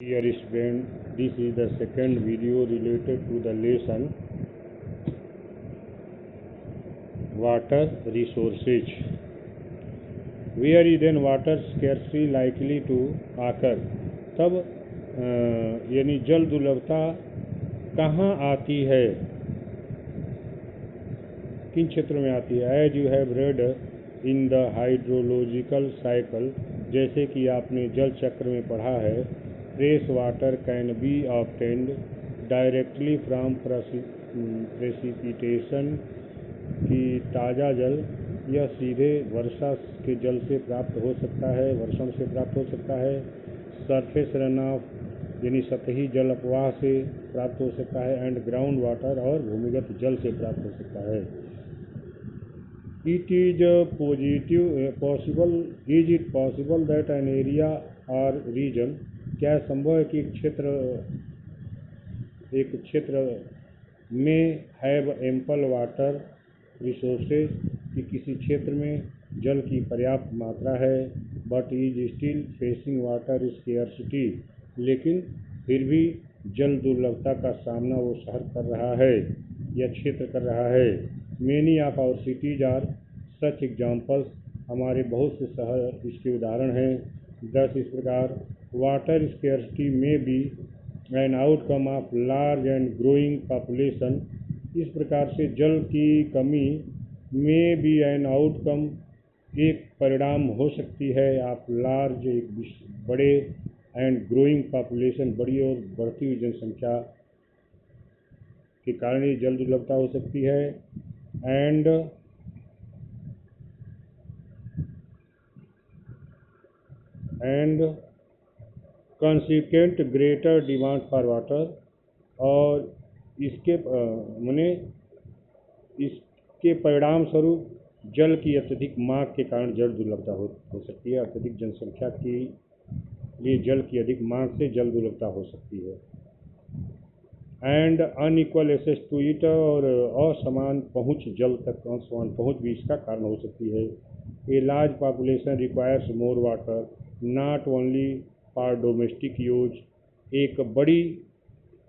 Dear student, this is the second video related to the lesson water resources. Where is then water scarcity likely to occur? तब यानी जल दुर्लभता कहाँ आती है, किन क्षेत्रों में आती है? As you have read in the hydrological cycle, जैसे कि आपने जल चक्र में पढ़ा है, fresh water can be obtained directly from precipitation, कि ताज़ा जल यह सीधे वर्षा के जल से प्राप्त हो सकता है, वर्षण से प्राप्त हो सकता है। सरफेस रन ऑफ यानी सतही जल अपवाह से प्राप्त हो सकता है। एंड ग्राउंड वाटर और भूमिगत जल से प्राप्त हो सकता है। It is possible is it possible that an area और रीजन, क्या संभव है कि एक क्षेत्र में हैव एम्पल वाटर रिसोर्सेज, कि किसी क्षेत्र में जल की पर्याप्त मात्रा है, but is still facing water scarcity, लेकिन फिर भी जल दुर्लभता का सामना वो शहर कर रहा है या क्षेत्र कर रहा है। Many of our cities are such examples, हमारे बहुत से शहर इसके उदाहरण हैं। दस इस प्रकार water scarcity may be an outcome of large and growing population, इस प्रकार से जल की कमी में बी एन आउटकम, एक परिणाम हो सकती है ऑफ लार्ज, एक बड़े, एंड ग्रोइंग पॉपुलेशन, बड़ी और बढ़ती हुई जनसंख्या के कारण ये जल दुर्लभता हो सकती है। And consequent greater demand for water, और इसके इसके परिणाम स्वरूप जल की अत्यधिक मांग के कारण जल दुर्लभता हो सकती है। अत्यधिक जनसंख्या के लिए जल की अधिक मांग से जल दुर्लभता हो सकती है। And unequal access to it, और असमान पहुंच, जल तक असमान पहुंच भी इसका कारण हो सकती है। A large population requires more water not only for domestic use, एक बड़ी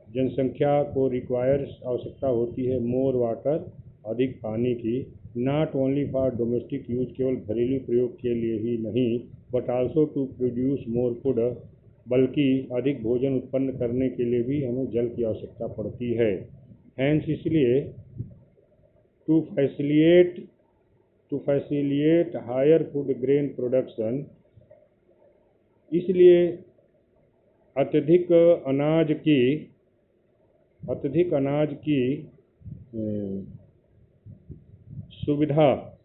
जनसंख्या को रिक्वायर्स आवश्यकता होती है मोर वाटर, अधिक पानी की, not only for domestic use, केवल घरेलू प्रयोग के लिए ही नहीं, but also to produce more food, बल्कि अधिक भोजन उत्पन्न करने के लिए भी हमें जल की आवश्यकता पड़ती है। हैंस इसलिए to facilitate higher food grain production, इसलिए अत्यधिक अनाज की सुविधा,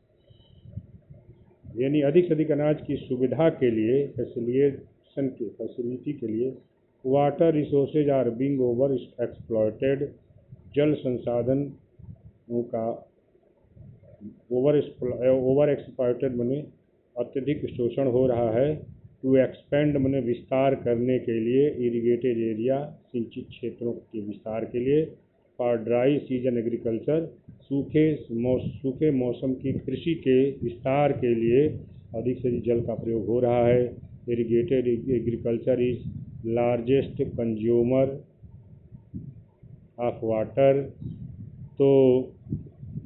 यानी अधिक से अधिक अनाज की सुविधा के लिए, फैसिलिटी के लिए, water resources are being over exploited, जल संसाधनों का ओवर एक्सप्लॉयटेड मने अत्यधिक शोषण हो रहा है। टू एक्सपेंड मने विस्तार करने के लिए, इरिगेटेड एरिया, सिंचित क्षेत्रों के विस्तार के लिए, फॉर ड्राई सीजन एग्रीकल्चर, सूखे मौसम की कृषि के विस्तार के लिए अधिक से अधिक जल का प्रयोग हो रहा है। Irrigated agriculture is largest consumer of water, तो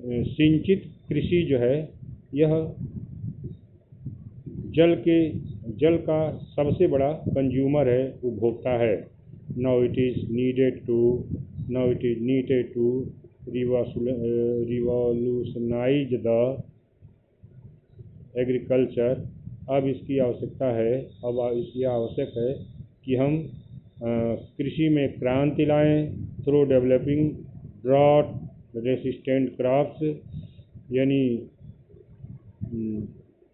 सिंचित कृषि जो है यह जल का सबसे बड़ा कंज्यूमर है, उपभोक्ता है। Now it is needed to revolutionise the agriculture, अब इसकी आवश्यकता है, अब इसकी आवश्यक है कि हम कृषि में क्रांति लाएं, through developing drought resistant crops, यानी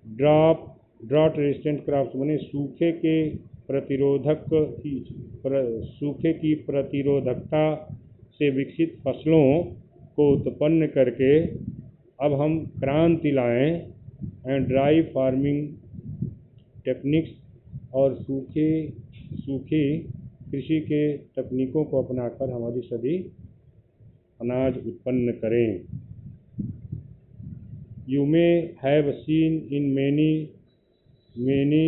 ड्रॉट रेसिस्टेंट क्रॉप्स माने सूखे की प्रतिरोधकता से विकसित फसलों को उत्पन्न करके अब हम क्रांति लाएं। एंड ड्राई फार्मिंग टेक्निक्स, और सूखी कृषि के तकनीकों को अपनाकर हम अधिक से अधिक अनाज उत्पन्न करें। You may have seen in many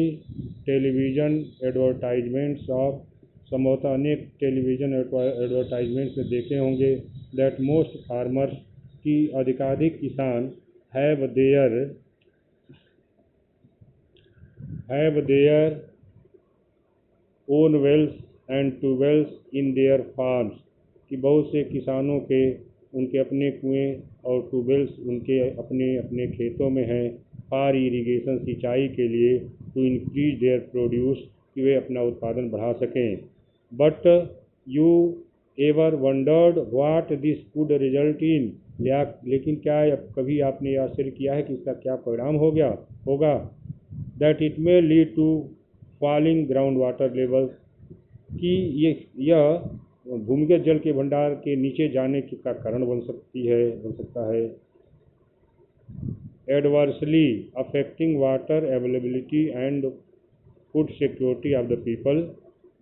television advertisements of संभवतः अनेक टेलीविज़न एडवर्टाइजमेंट में देखे होंगे दैट मोस्ट फार्मर्स की अधिकाधिक किसान have their own wells and tubewells in their farms, कि बहुत से किसानों के उनके अपने कुएं और ट्यूबवेल्स उनके अपने अपने खेतों में हैं फॉर इरिगेशन, सिंचाई के लिए, टू इंक्रीज देयर प्रोड्यूस, कि वे अपना उत्पादन बढ़ा सकें। But you ever wondered what this could result in, लेकिन क्या कभी आपने यह आश्चर्य किया है कि इसका क्या परिणाम होगा that it may lead to falling ground water level, कि यह भूमिगत जल के भंडार के नीचे जाने का कारण बन सकता है। Adversely affecting water availability and food security of the people,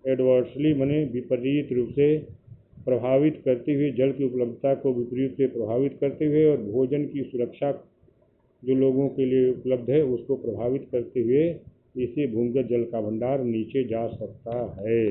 adversely माने विपरीत रूप से, प्रभावित करते हुए, जल की उपलब्धता को विपरीत से प्रभावित करते हुए और भोजन की सुरक्षा जो लोगों के लिए उपलब्ध है उसको प्रभावित करते हुए इससे भूमिगत जल का भंडार नीचे जा सकता है।